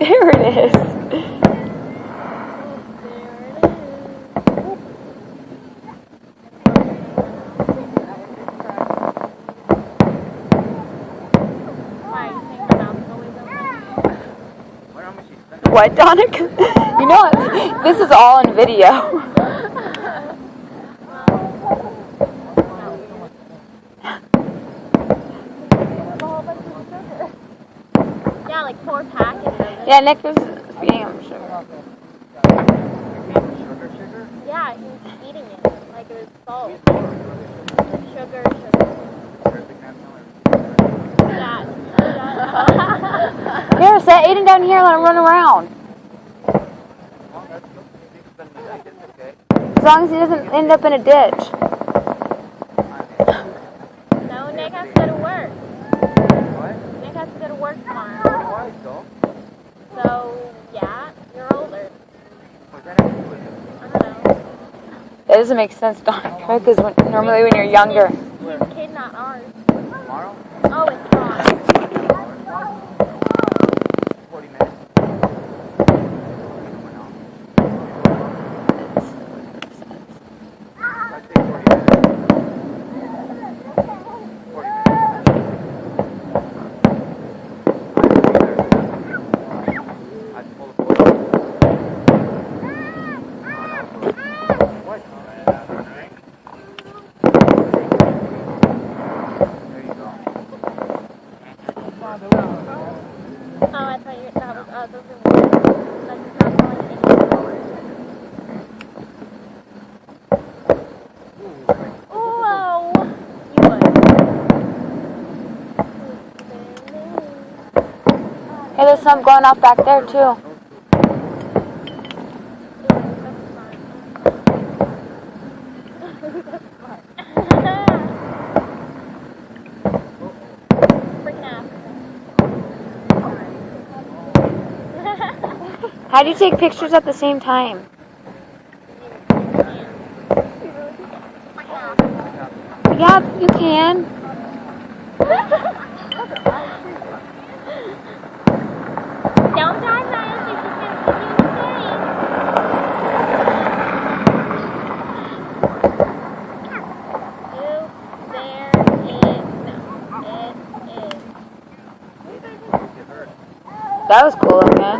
There it is. What, Donica? You know what? This is all in video. Yeah, like 4 packets of it. Yeah, Nick was feeding him sugar. Yeah, he was eating it like it was salt. Sugar. Yeah. Here, set Aiden down here and let him run around. As long as he doesn't end up in a ditch. No, Nick has to go to work. What? Nick has to go to work tomorrow. Why so? So, yeah, you're older. What's that have to do with it? I don't know. That doesn't make sense, Donica, because normally when you're younger. His kid, not ours. Tomorrow? Oh, it's wrong. 40 minutes. Let's say 40 minutes. 40 minutes. I'd pull the board. What? There you go. Oh, I thought that was those are words. Like, it's not going anywhere. Oh, you would. Hey, there's some going off back there, too. How do you take pictures at the same time? Yeah, you can. Don't die, Ryan. She's just going to keep you That was cool, man.